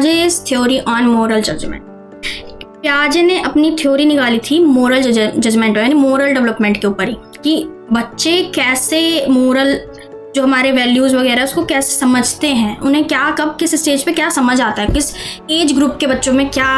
पियाजे's theory on moral judgement. पियाजे ने अपनी theory निकाली थी मोरल जजमेंट यानी मोरल डेवलपमेंट के ऊपर ही, कि बच्चे कैसे मोरल जो हमारे वैल्यूज़ वगैरह उसको कैसे समझते हैं, उन्हें क्या कब किस स्टेज पे क्या समझ आता है, किस एज ग्रुप के बच्चों में क्या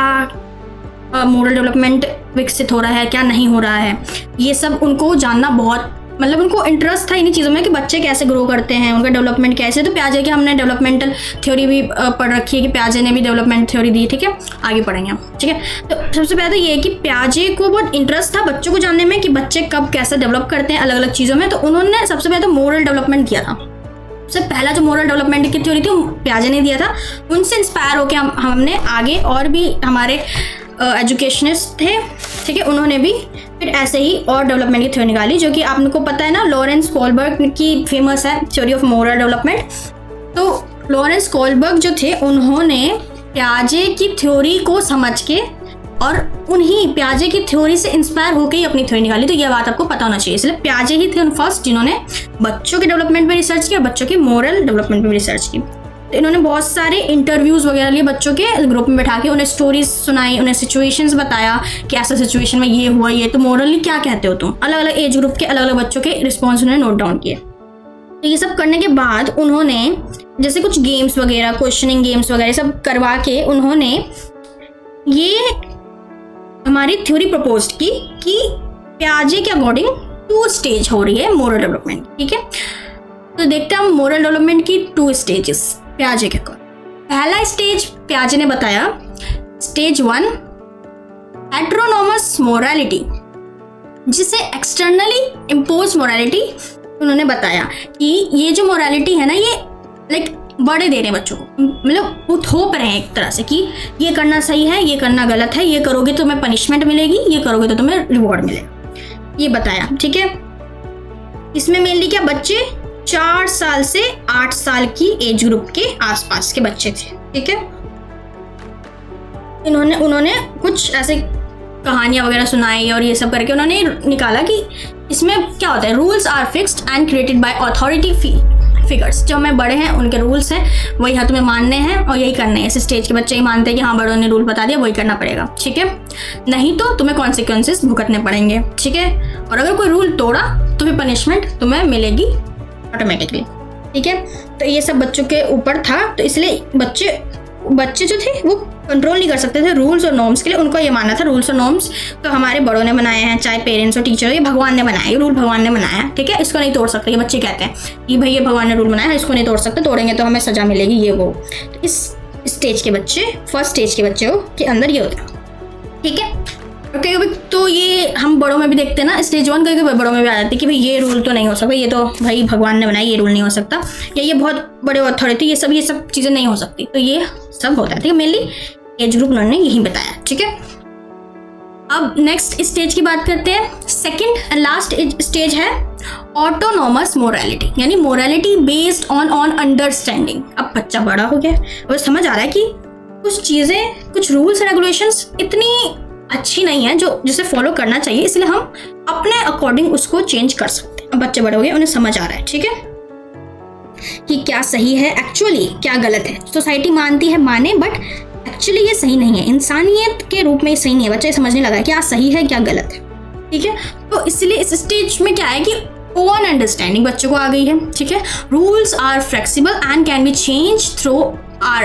मोरल डेवलपमेंट विकसित हो रहा है, क्या नहीं हो रहा है। ये सब उनको जानना बहुत मतलब उनको इंटरेस्ट था इन्हीं चीज़ों में कि बच्चे कैसे ग्रो करते हैं, उनका डेवलपमेंट कैसे। तो पियाजे की हमने डेवलपमेंटल थ्योरी भी पढ़ रखी है कि पियाजे ने भी डेवलपमेंट थ्योरी दी, ठीक है, आगे पढ़ेंगे हम, ठीक है। तो सबसे पहले तो ये है कि पियाजे को बहुत इंटरेस्ट था बच्चों को जानने में कि बच्चे कब कैसे डेवलप करते हैं अलग अलग चीज़ों में। तो उन्होंने सबसे पहले तो मोरल डेवलपमेंट किया था। सबसे पहला जो मोरल डेवलपमेंट की थ्योरी थी वो पियाजे ने दिया था। उनसे इंस्पायर होकर हमने आगे और भी हमारे एजुकेशनिस्ट थे, ठीक है, उन्होंने भी फिर ऐसे ही और डेवलपमेंट की थ्योरी निकाली, जो कि आपको पता है ना, लॉरेंस कोलबर्ग की फेमस है थ्योरी ऑफ मोरल डेवलपमेंट। तो लॉरेंस कोलबर्ग जो थे उन्होंने पियाजे की थ्योरी को समझ के और उन्हीं पियाजे की थ्योरी से इंस्पायर होकर ही अपनी थ्योरी निकाली। तो यह बात आपको पता होना चाहिए। इसलिए पियाजे ही थे फर्स्ट जिन्होंने बच्चों के डेवलपमेंट में रिसर्च किया, बच्चों के मोरल डेवलपमेंट में रिसर्च की। तो इन्होंने बहुत सारे इंटरव्यूज़ वगैरह लिए बच्चों के ग्रुप में बैठा के, उन्हें स्टोरीज सुनाई, उन्हें सिचुएशंस बताया कि ऐसा सिचुएशन में ये हुआ, ये तो मोरली क्या कहते हो तुम। अलग अलग एज ग्रुप के अलग अलग बच्चों के रिस्पॉन्स उन्होंने नोट डाउन किए। तो ये सब करने के बाद उन्होंने जैसे कुछ गेम्स वगैरह, क्वेश्चनिंग गेम्स वगैरह सब करवा के उन्होंने ये हमारी थ्योरी प्रपोज की कि पियाजे के अकॉर्डिंग 2 स्टेज हो रही है मोरल डेवलपमेंट, ठीक है। तो देखते हैं हम मोरल डेवलपमेंट की 2 स्टेजेस पियाजे के अकॉर्डिंग। पहला स्टेज पियाजे ने बताया, स्टेज 1 हेटेरोनोमस मोरालिटी, जिसे एक्सटर्नली इम्पोज मोरालिटी उन्होंने बताया कि ये जो मोरालिटी है ना, ये लाइक बड़े दे रहे हैं बच्चों को, मतलब वो थोप रहे हैं एक तरह से कि ये करना सही है, ये करना गलत है, ये करोगे तो तुम्हें पनिशमेंट मिलेगी, ये करोगे तो तुम्हें रिवॉर्ड मिलेगा, ये बताया, ठीक है। इसमें मेनली क्या बच्चे 4 साल से 8 साल की एज ग्रुप के आसपास के बच्चे थे, ठीक है। उन्होंने कुछ ऐसे कहानियां वगैरह सुनाई और ये सब करके उन्होंने निकाला कि इसमें क्या होता है, rules are fixed and created by authority figures. जो हमें बड़े हैं उनके रूल्स हैं, वही हाँ तुम्हें मानने हैं और यही करने हैं। इस स्टेज के बच्चे ही मानते हैं कि हाँ बड़ों ने रूल बता दिया, वही करना पड़ेगा, ठीक है, नहीं तो तुम्हें कॉन्सिक्वेंसेस भुगतने पड़ेंगे, ठीक है। और अगर कोई रूल तोड़ा तो फिर पनिशमेंट तुम्हें मिलेगी ऑटोमेटिकली, ठीक है। तो ये सब बच्चों के ऊपर था, तो इसलिए बच्चे जो थे वो कंट्रोल नहीं कर सकते थे रूल्स और नॉर्म्स के लिए। उनको ये मानना था रूल्स और नॉर्म्स तो हमारे बड़ों ने बनाए हैं, चाहे पेरेंट्स और टीचर, ये भगवान ने बनाया, ये रूल भगवान ने बनाया, ठीक है, इसको नहीं तोड़ सकते। ये बच्चे कहते हैं कि भाई ये भगवान ने रूल बनाया है, इसको नहीं तोड़ सकते, तोड़ेंगे तो हमें सजा मिलेगी, ये वो। तो इस स्टेज के बच्चे, फर्स्ट स्टेज के बच्चे के अंदर ये होता है, ठीक है। और कहीं तो ये हम बड़ों में भी देखते हैं ना, स्टेज 1 कहीं बड़ों में भी आ जाती है कि भाई ये रूल तो नहीं हो सकता, ये तो भाई भगवान ने बनाया, ये रूल नहीं हो सकता, या ये बहुत बड़े अथॉरिटी, ये सब चीज़ें नहीं हो सकती। तो ये सब होता है, ठीक है। मेनली एज ग्रुप उन्होंने यही बताया, ठीक है। अब नेक्स्ट स्टेज की बात करते हैं। सेकंड एंड लास्ट स्टेज है ऑटोनॉमस मोरालिटी, यानी मोरालिटी बेस्ड ऑन अंडरस्टैंडिंग। अब बच्चा बड़ा हो गया और समझ आ रहा है कि कुछ चीज़ें, कुछ रूल्स रेगुलेशंस इतनी अच्छी नहीं है जो जिसे फॉलो करना चाहिए, इसलिए हम अपने अकॉर्डिंग उसको चेंज कर सकते हैं। अब बच्चे बड़े हो गए, उन्हें समझ आ रहा है, ठीक है, कि क्या सही है एक्चुअली, क्या गलत है। सोसाइटी मानती है माने, बट एक्चुअली ये सही नहीं है, इंसानियत के रूप में ये सही नहीं है। बच्चा समझने लगा है क्या सही है क्या गलत है, ठीक है। तो इसलिए इस स्टेज में क्या है कि ओन अंडरस्टैंडिंग बच्चों को आ गई है, ठीक है। Rules are flexible and can be change through our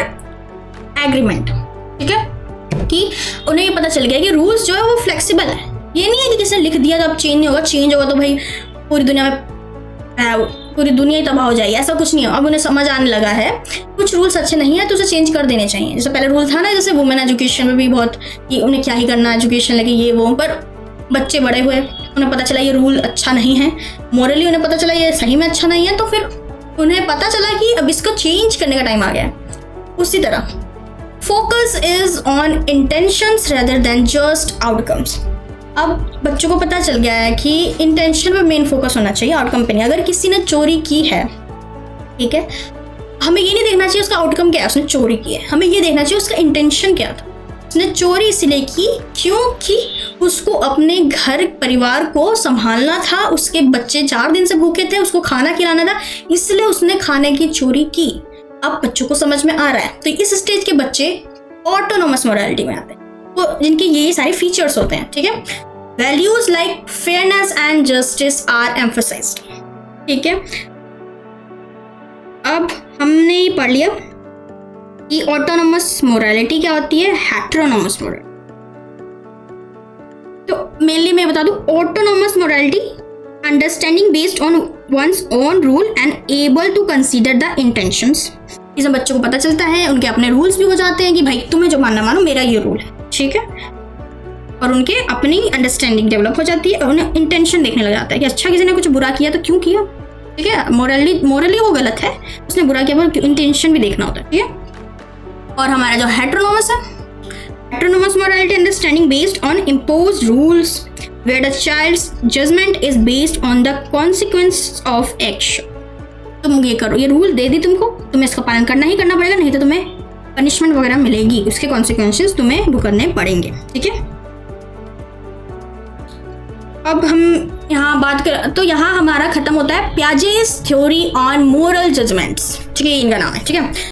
agreement, ठीक है, कि उन्हें ये पता चल गया कि रूल्स जो है वो फ्लेक्सिबल है। ये नहीं है कि किसी ने लिख दिया तो अब चेंज नहीं होगा, चेंज होगा तो भाई पूरी दुनिया ही तबाह हो जाएगी, ऐसा कुछ नहीं है। अब उन्हें समझ आने लगा है कुछ रूल्स अच्छे नहीं है तो उसे चेंज कर देने चाहिए। जैसे पहले रूल था ना, जैसे वुमेन एजुकेशन में भी बहुत कि उन्हें क्या ही करना, एजुकेशन लगे ये वो, पर बच्चे बड़े हुए, उन्हें पता चला ये रूल अच्छा नहीं है, मोरली उन्हें पता चला ये सही में अच्छा नहीं है, तो फिर उन्हें पता चला कि अब इसको चेंज करने का टाइम आ गया है। उसी तरह focus is on intentions rather than just outcomes. अब बच्चों को पता चल गया है कि इंटेंशन पे मेन फोकस होना चाहिए, आउटकम पे नहीं। अगर किसी ने चोरी की है, ठीक है, हमें ये नहीं देखना चाहिए उसका आउटकम क्या है, उसने चोरी की है, हमें ये देखना चाहिए उसका इंटेंशन क्या था। उसने चोरी इसलिए की क्योंकि उसको अपने घर परिवार को संभालना था, उसके बच्चे 4 दिन से भूखे थे, उसको खाना खिलाना था, इसलिए उसने खाने की चोरी की। अब बच्चों को समझ में आ रहा है। तो इस स्टेज के बच्चे ऑटोनोमस मोरालिटी में आते हैं, तो जिनके ये सारे फीचर्स होते हैं, ठीक है। Values like fairness and justice are emphasised, ठीक है। अब हमने ये पढ़ लिया कि ऑटोनोमस मोरालिटी क्या होती है, हेटेरोनोमस मोरालिटी। तो मेनली मैं बता दूं, autonomous morality understanding based on one's own rule and able to consider the intentions. इसमें बच्चों को पता चलता है, उनके अपने रूल्स भी हो जाते हैं कि भाई तुम्हें जो मानना मानो, मेरा ये रूल है, ठीक है। और उनके अपनी अंडरस्टैंडिंग डेवलप हो जाती है और उन्हें इंटेंशन देखने लग जाता है कि अच्छा किसी ने कुछ बुरा किया तो क्यों किया, ठीक है। मोरली वो गलत है, उसने बुरा किया, पर इंटेंशन भी देखना होता है, ठीक है। और हमारा जो हेटेरोनोमस है, heteronomous morality understanding based on imposed rules where the child's judgment is based on the consequence of action। तुम ये करो, ये रूल दे दी तुमको, तुम्हें इसका पालन करना ही करना पड़ेगा, नहीं तो तुम्हें पनिशमेंट वगैरह मिलेगी, उसके कॉन्सिक्वेंसेस तुम्हें भुगतने पड़ेंगे, ठीक है। अब हम यहाँ बात कर, तो यहाँ हमारा खत्म होता है Piaget's theory on moral judgements, ठीक है, इनका नाम है, ठीक है।